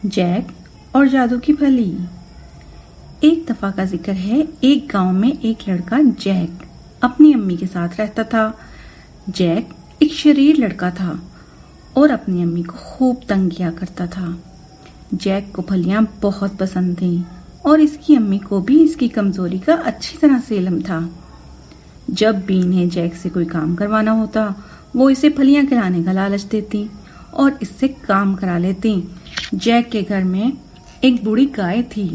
Jack और जादू की फली। एक दफा का जिक्र है, एक गांव में एक लड़का जैक अपनी अम्मी के साथ रहता था। जैक एक शरीर लड़का था और अपनी अम्मी को खूब तंग किया करता था। जैक को फलियां बहुत पसंद थीं और इसकी अम्मी को भी इसकी कमजोरी का अच्छी तरह से इल्म था। जब भी इन्हें जैक से कोई काम करवाना होता, वो इसे फलियां खिलाने का लालच देती और इससे काम करा लेती। जैक के घर में एक बूढ़ी गाय थी।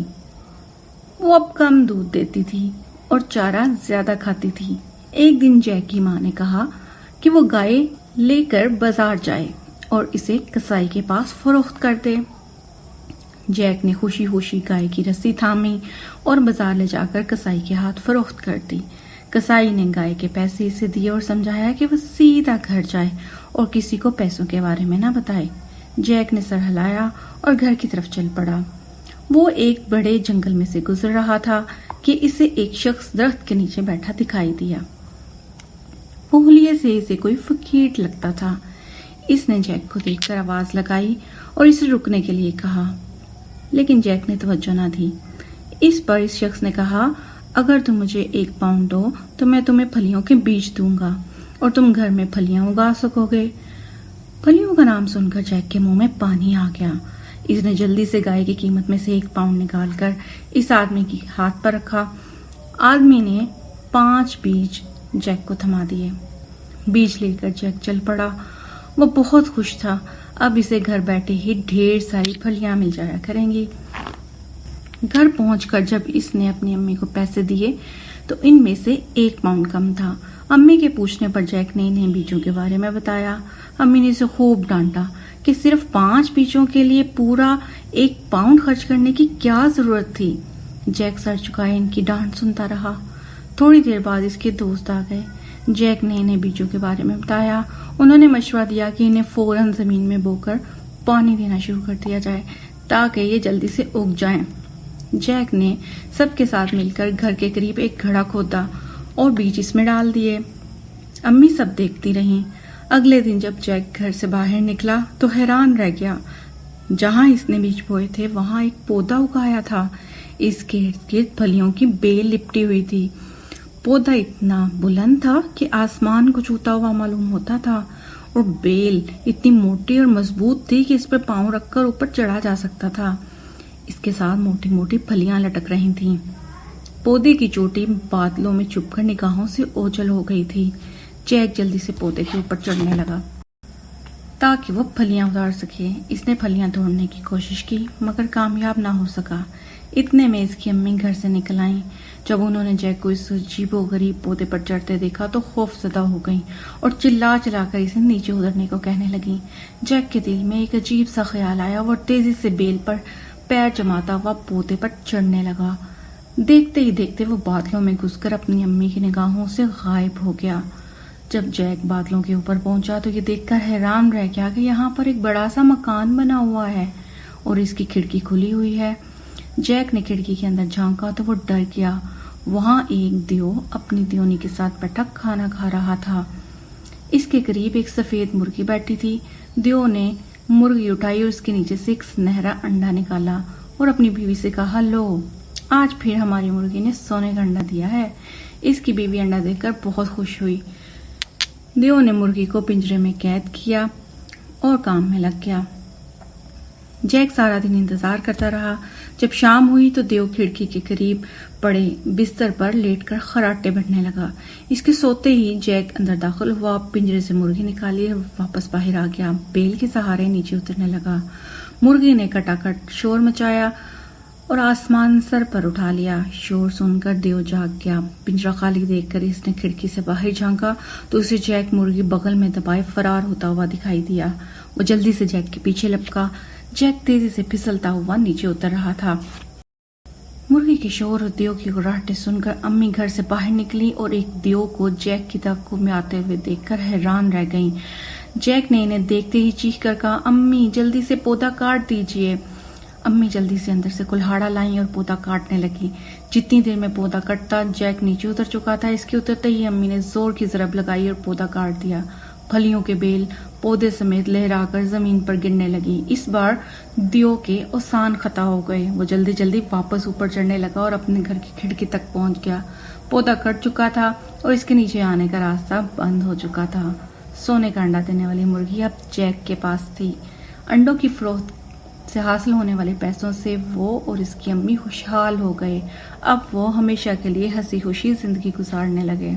वो अब कम दूध देती थी और चारा ज्यादा खाती थी। एक दिन जैक की माँ ने कहा कि वो गाय लेकर बाजार जाए और इसे कसाई के पास फरोख्त कर दे। जैक ने खुशी खुशी गाय की रस्सी थामी और बाजार ले जाकर कसाई के हाथ फरोख्त कर दी। कसाई ने गाय के पैसे इसे दिए और समझाया कि वो सीधा घर जाए और किसी को पैसों के बारे में ना बताए। जैक ने सर हिलाया और घर की तरफ चल पड़ा। वो एक बड़े जंगल में से गुजर रहा था कि इसे एक शख्स दरख्त के नीचे बैठा दिखाई दिया। वो हुलिये से इसे कोई फकीर लगता था। इसने जैक को देखकर आवाज लगाई और इसे रुकने के लिए कहा, लेकिन जैक ने तवज्जो न दी। इस पर इस शख्स ने कहा, अगर तुम मुझे 1 पाउंड दो तो मैं तुम्हें फलियों के बीज दूंगा और तुम घर में फलियां उगा सकोगे। फलियों का नाम सुनकर जैक के मुंह में पानी आ गया। इसने जल्दी से गाय की कीमत में से 1 पाउंड निकालकर इस आदमी के हाथ पर रखा। आदमी ने 5 बीज जैक को थमा दिए। बीज लेकर जैक चल पड़ा। वो बहुत खुश था। अब इसे घर बैठे ही ढेर सारी फलियां मिल जाया करेंगी। घर पहुंचकर जब इसने अपनी अम्मी को पैसे दिए तो इनमें से 1 पाउंड कम था। अम्मी के पूछने पर जैक ने इन्हें बीजों के बारे में बताया। अम्मी ने इसे खूब डांटा कि सिर्फ 5 बीजों के लिए पूरा 1 पाउंड खर्च करने की क्या जरूरत थी। जैक सर झुकाए इनकी डांट सुनता रहा। थोड़ी देर बाद इसके दोस्त आ गए। जैक ने इन्हें बीजों के बारे में बताया। उन्होंने मशवरा दिया कि इन्हें फौरन जमीन में बोकर पानी देना शुरू कर दिया जाए ताकि ये जल्दी से उग जाएं। जैक ने सबके साथ मिलकर घर के करीब एक घड़ा खोदा और बीज इसमें डाल दिए। अम्मी सब देखती रहीं। अगले दिन जब जैक घर से बाहर निकला तो हैरान रह गया। जहां इसने बीज बोए थे वहां एक पौधा उगाया था। इसके इर्द गिर्द फलियों की बेल लिपटी हुई थी। पौधा इतना बुलंद था कि आसमान को छूता हुआ मालूम होता था और बेल इतनी मोटी और मजबूत थी कि इस पर पांव रखकर ऊपर चढ़ा जा सकता था। इसके साथ मोटी मोटी फलियां लटक रही थीं। पौधे की चोटी बादलों में छुपकर निगाहों से ओझल हो गई थी। जैक जल्दी से पौधे के ऊपर चढ़ने लगा ताकि वो फलियां उतार सके। इसने फलियां तोड़ने की कोशिश की मगर कामयाब ना हो सका। इतने में इसकी अम्मी घर से निकल आई। जब उन्होंने जैक को इस अजीबो गरीब पौधे पर चढ़ते देखा तो खौफजदा हो गई और चिल्ला चिल्लाकर इसे नीचे उतरने को कहने लगी। जैक के दिल में एक अजीब सा ख्याल आया और तेजी से बेल पर पैर जमाता हुआ पौधे पर चढ़ने लगा। देखते ही देखते वो बादलों में घुसकर अपनी अम्मी की निगाहों से गायब हो गया। जब जैक बादलों के ऊपर पहुंचा तो ये देखकर हैरान रह गया कि यहाँ पर एक बड़ा सा मकान बना हुआ है और इसकी खिड़की खुली हुई है। जैक ने खिड़की के अंदर झांका तो वो डर गया। वहां एक दियो अपनी दियोनी के साथ बैठा खाना खा रहा था। इसके करीब एक सफेद मुर्गी बैठी थी। दियो ने मुर्गी उठाई और उसके नीचे से एक सुनहरा अंडा निकाला और अपनी बीवी से कहा, लो आज फिर हमारी मुर्गी ने सोने का अंडा दिया है। इसकी बीवी अंडा देखकर बहुत खुश हुई। दियो ने मुर्गी को पिंजरे में कैद किया और काम में लग गया। जैक सारा दिन इंतजार करता रहा। जब शाम हुई तो दियो खिड़की के करीब पड़े बिस्तर पर लेटकर खर्राटे बढ़ने लगा। इसके सोते ही जैक अंदर दाखिल हुआ, पिंजरे से मुर्गी निकाली और वापस बाहर आ गया। बेल के सहारे नीचे उतरने लगा। मुर्गी ने कटाकट शोर मचाया और आसमान सर पर उठा लिया। शोर सुनकर दियो जाग गया। पिंजरा खाली देखकर इसने खिड़की से बाहर झांका तो उसे जैक मुर्गी बगल में दबाए फरार होता हुआ दिखाई दिया। वो जल्दी से जैक के पीछे लपका। जैक तेजी से फिसलता हुआ नीचे उतर रहा था। मुर्गी के शोर और दियो की गुर्राहटें सुनकर अम्मी घर से बाहर निकली और एक दियो को जैक की तरफ में आते हुए देखकर हैरान रह गईं। जैक ने इन्हें देखते ही चीख कर कहा, अम्मी जल्दी से पौधा काट दीजिए। अम्मी जल्दी से अंदर से कुल्हाड़ा लाई और पौधा काटने लगी। जितनी देर में पौधा कटता जैक नीचे उतर चुका था। इसके उतरते ही अम्मी ने जोर की जरब लगाई और पौधा काट दिया। फलियों के बेल پودے سمیت لہرا کر زمین پر گرنے لگی۔ اس بار دیو کے اوسان خطا ہو گئے۔ وہ جلدی جلدی واپس اوپر چڑھنے لگا اور اپنے گھر کی کھڑکی تک پہنچ گیا۔ پودا کٹ چکا تھا اور اس کے نیچے آنے کا راستہ بند ہو چکا تھا۔ سونے کا انڈا دینے والی مرغی اب جیک کے پاس تھی۔ انڈوں کی فروخت سے حاصل ہونے والے پیسوں سے وہ اور اس کی امی خوشحال ہو گئے۔ اب وہ ہمیشہ کے لیے ہنسی خوشی زندگی گزارنے لگے۔